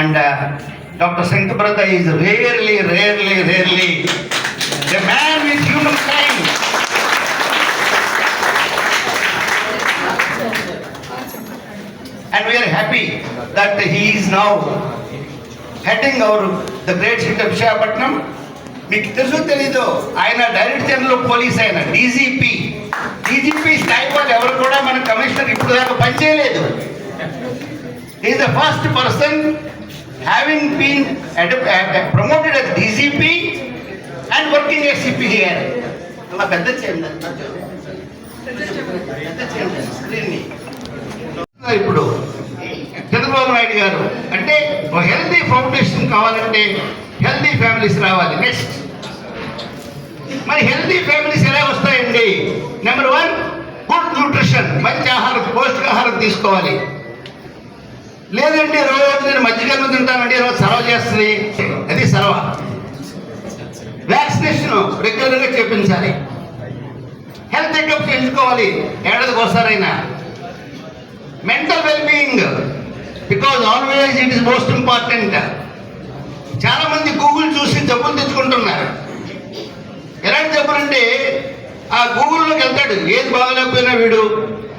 And Dr. Sankabrata is rarely a man with humankind. And we are happy that he is now heading the great city of Visakhapatnam. మీకు తెలుసు తెలీదు, ఆయన director general police, ఆయన DGP స్థాయి వాళ్ళు ఎవరు కూడా మన కమిషనర్ ఇప్పుడు దాకా పనిచేయలేదు. Is the first person having been promoted as DGP and working as CP here. అలా పెద్ద చేయండి స్క్రీన్ని. ఇప్పుడు చంద్రబాబు నాయుడు గారు అంటే ఒక హెల్తీ ఫౌండేషన్ కావాలంటే హెల్తీ ఫ్యామిలీస్ రావాలి. నెక్స్ట్ మరి హెల్తీ ఫ్యామిలీస్ ఎలా వస్తాయండి? నెంబర్ 1, గుడ్ న్యూట్రిషన్, మంచి ఆహారం, పౌష్టికాహారం తీసుకోవాలి. లేదంటే రోజు నేను మధ్యగన్ను తింటానండి, రోజు సర్వ చేస్తుంది, అది సర్వ. వ్యాక్సినేషన్ రెగ్యులర్గా చేయించాలి. హెల్త్ చెకప్ చేయించుకోవాలి ఏడాదికి ఒకసారైనా. Mental wellbeing, because always it is most important. చాలా మంది గూగుల్ చూసి జబ్బులు తెచ్చుకుంటున్నారు. ఎలాంటి జబ్బులు అంటే ఆ గూగుల్లోకి వెళ్తాడు, ఏది బాగలేకపోయినా వీడు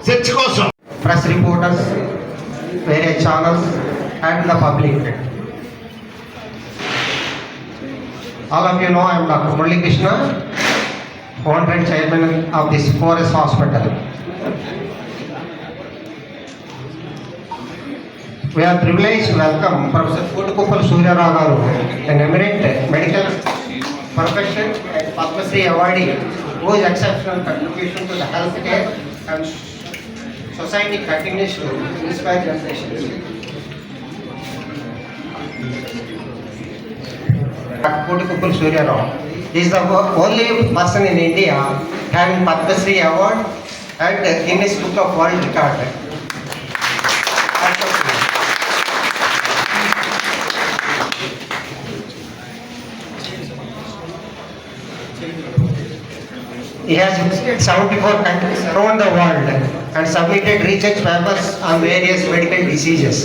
సెర్చ్ కోసం. Press reporters, various channels and the public. All of you know I am Dr. Murali Krishna, founder and chairman of this Forest Hospital. We are privileged to welcome Professor Kootukuppal Surya Rao Garu, an eminent medical profession and Padma Shri awardee, whose exceptional contribution to the healthcare and society continues to inspire generations. Kootukuppal Surya Rao is the only person in India having Padma Shri award and Guinness Book of World Record. He has visited 74 countries around the world and submitted research papers on various medical diseases.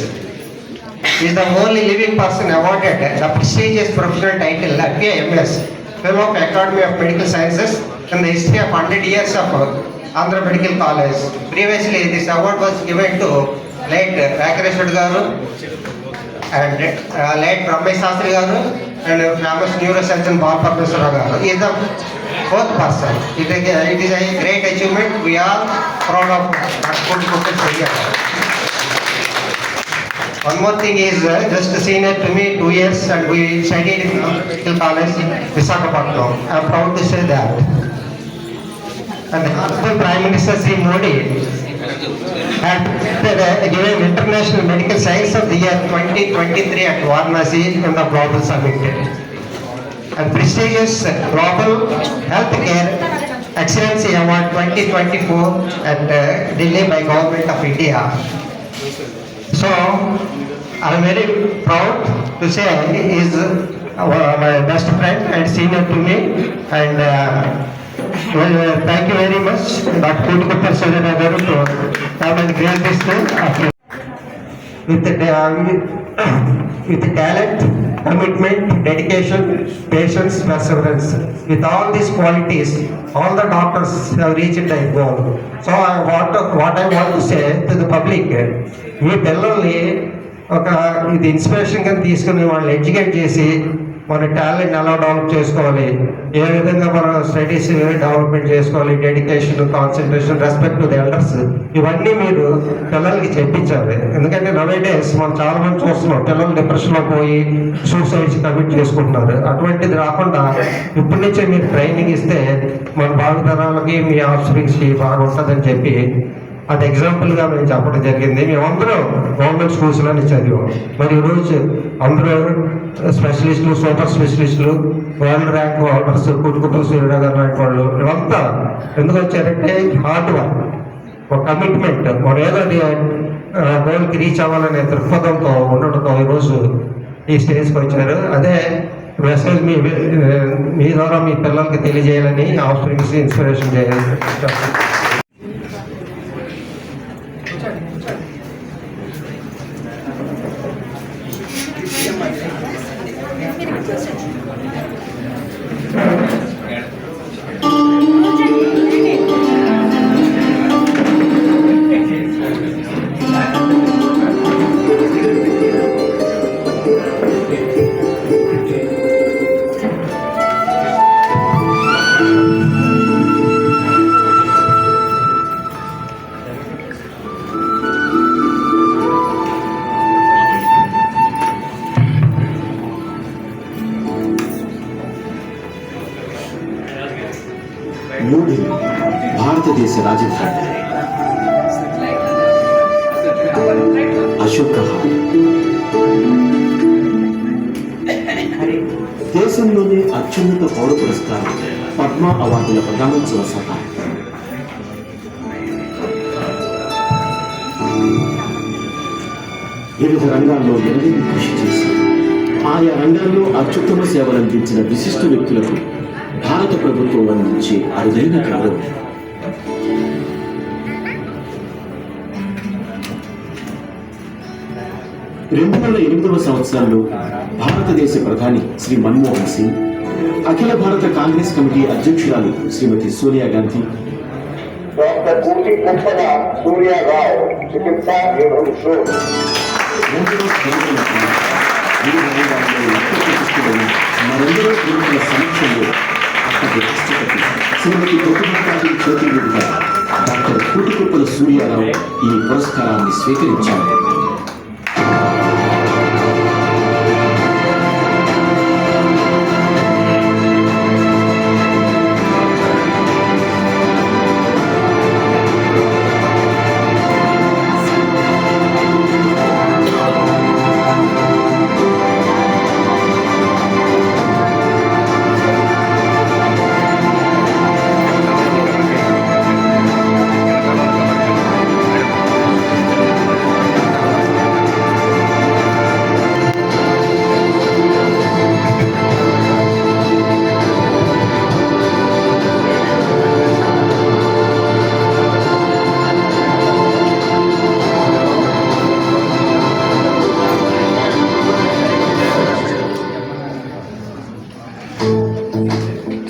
He is the only living person awarded the prestigious professional title FAMS, Fellow of Academy of Medical Sciences, in the history of 100 years of Andhra Medical College. Previously, this award was given to late Vakareshwar Garu and late Brahmesh Shastri Garu and famous neurosurgeon Bal Parmeshwara Garu. He is the fourth person. It is a great achievement. We are proud of Kootukuppal Surya Rao. One more thing is just senior to me 2 years, and we studied in Medical College, Visakhapatnam. I am proud to say that. And the Honorable Prime Minister Sri Modi had given International Medical Science of the Year 2023 at Varanasi in the Global Summit. And prestigious Global Healthcare Excellency Award 2024 at Delhi by Government of India. So I am very proud to say he is my best friend and senior to me, and thank you very much Dr. Kootukuppal Surya Rao Garu to come and grace this day with talent, commitment, dedication, patience, perseverance. With all these qualities, all the doctors have reached their goal. So what I want to say to the public, మీ పిల్లల్ని ఒక ఇది ఇన్స్పిరేషన్గా తీసుకుని వాళ్ళని educate చేసి మన talent ఎలా develop చేసుకోవాలి, ఏ విధంగా మన స్టడీస్ డెవలప్మెంట్ చేసుకోవాలి, dedication, concentration, respect to the elders, ఇవన్నీ మీరు పిల్లలకి చెప్పించాలి. ఎందుకంటే నవే డేస్ మనం చాలా మంది చూస్తున్నాం, పిల్లలు డిప్రెషన్లో పోయి సూసైడ్స్ కమిట్ చేసుకుంటున్నారు. అటువంటిది రాకుండా ఇప్పటి నుంచే మీరు ట్రైనింగ్ ఇస్తే మన భావితరాలకి మీ ఆఫ్స్ప్రింగ్స్కి బాగా ఉంటుందని చెప్పి అది ఎగ్జాంపుల్గా మేము చెప్పడం జరిగింది. మేమందరం గవర్నమెంట్ స్కూల్స్లోనే చదివాం. మరి ఈరోజు అందరూ స్పెషలిస్టులు, సూపర్ స్పెషలిస్టులు, world rank holders, Kootukuppal Surya Rao గారు లాంటి వాళ్ళు ఇవంతా ఎందుకు వచ్చారంటే హార్డ్ వర్క్, ఒక కమిట్మెంట్, మనం ఏదో గోల్కి రీచ్ అవ్వాలనే దృక్పథంతో ఉండడంతో ఈరోజు ఈ స్టేజ్కి వచ్చారు. అదే మెసేజ్ మీ ద్వారా మీ పిల్లలకి తెలియజేయాలని, ఆఫ్స్ప్రింగ్స్ ఇన్స్పిరేషన్ చేయాలని. న్యూఢిల్లీ భారతదేశ రాజధాని. అశోక దేశంలోనే అత్యున్నత పౌర పురస్కారం పద్మ అవార్డుల ప్రధానోత్సవ సభ. వివిధ రంగాల్లో ఎనలేని కృషి చేసి ఆయా రంగాల్లో అత్యుత్తమ సేవలు అందించిన విశిష్ట వ్యక్తులకు భారత ప్రభుత్వం అందించే అరుదైన గౌరవం. రెండు 2008వ సంవత్సరంలో భారతదేశ ప్రధాని శ్రీ మన్మోహన్ సింగ్, అఖిల భారత కాంగ్రెస్ కమిటీ అధ్యక్షురాలు శ్రీమతి సోనియా గాంధీ, డాక్టర్ కోటి కుప్పల సూర్యారావు చికిత్సా మరెందరో ప్రముఖుల సమక్షంలో అప్పటి రాష్ట్రపతి శ్రీమతి ప్రతిభాకాంతి చేతుల మీదుగా డాక్టర్ కూటికుప్పల సూర్యారావు ఈ పురస్కారాన్ని స్వీకరించారు.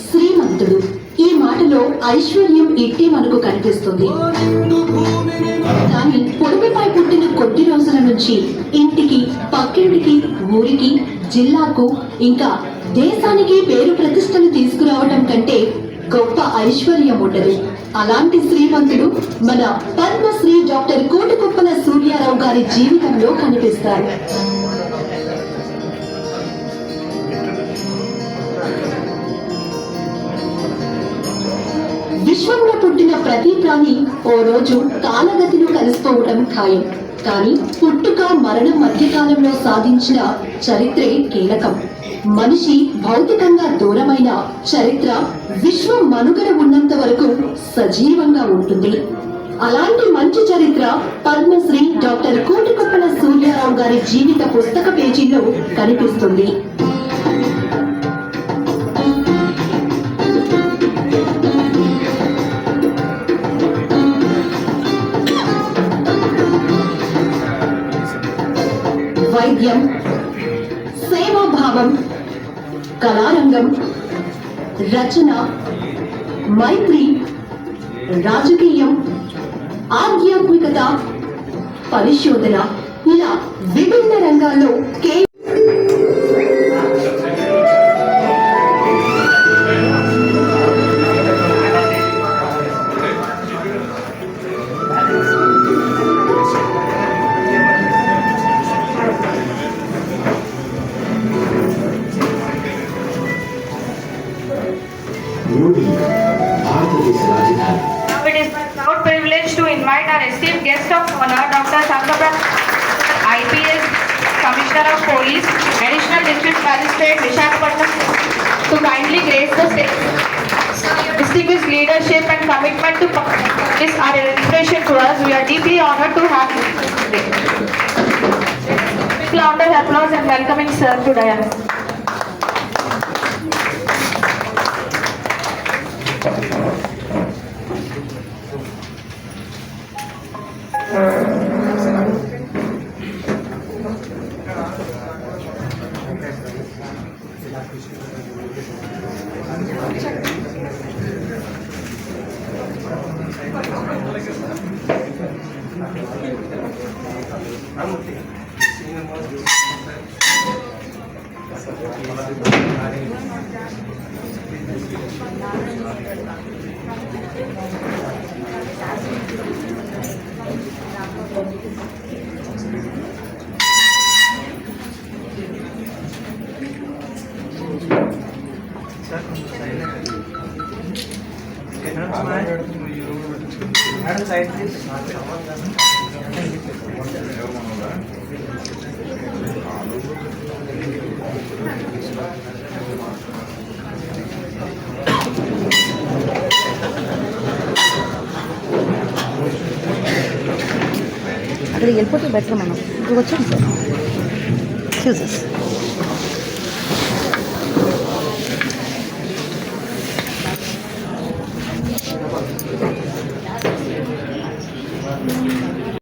శ్రీమంతుడు ఈ మాటలో ఐశ్వర్యం ఇట్టే మనకు కనిపిస్తుంది. కానీ పొడుగుపై పుట్టిన కొద్ది రోజుల నుంచి ఇంటికి, పక్కింటికి, ఊరికి, జిల్లాకు, ఇంకా దేశానికి పేరు ప్రతిష్టలు తీసుకురావటం కంటే గొప్ప ఐశ్వర్యం ఉండదు. అలాంటి శ్రీమంతుడు మన పద్మశ్రీ డాక్టర్ కూటికుప్పల సూర్యారావు గారి జీవితంలో కనిపిస్తారు. విశ్వంలో పుట్టిన ప్రతి ప్రాణి ఓ రోజు కాలగతిలో కలిసిపోవడం ఖాయం. కానీ పుట్టుక మరణం మధ్యకాలంలో సాధించిన చరిత్రే కీలకం. మనిషి భౌతికంగా దూరమైన చరిత్ర విశ్వం మనుగడ ఉన్నంత వరకు సజీవంగా ఉంటుంది. అలాంటి మంచి చరిత్ర పద్మశ్రీ డాక్టర్ కూటికుప్పల సూర్యారావు గారి జీవిత పుస్తక పేజీలో కనిపిస్తుంది. వైద్యం, సేవాభావం, కళారంగం, రచన, మైత్రి, రాజకీయం, ఆధ్యాత్మికత, పరిశోధన ఇలా విభిన్న రంగాల్లో న్యూఢిల్లీ భారతదేశ రాజధాని. Now it is my proud privilege to invite our esteemed guest of honor, Dr. Sankapra, IPS, Commissioner of Police, Additional District Magistrate, Visakhapatnam, to kindly grace the stage. Distinguished leadership and commitment to this are an inspiration to us. We are deeply honored to have you today. Big round of applause and welcoming sir to Diana. అక్కడికి వెళ్ళిపోతే better మనం ఇప్పుడు వచ్చాం sir చూసేసి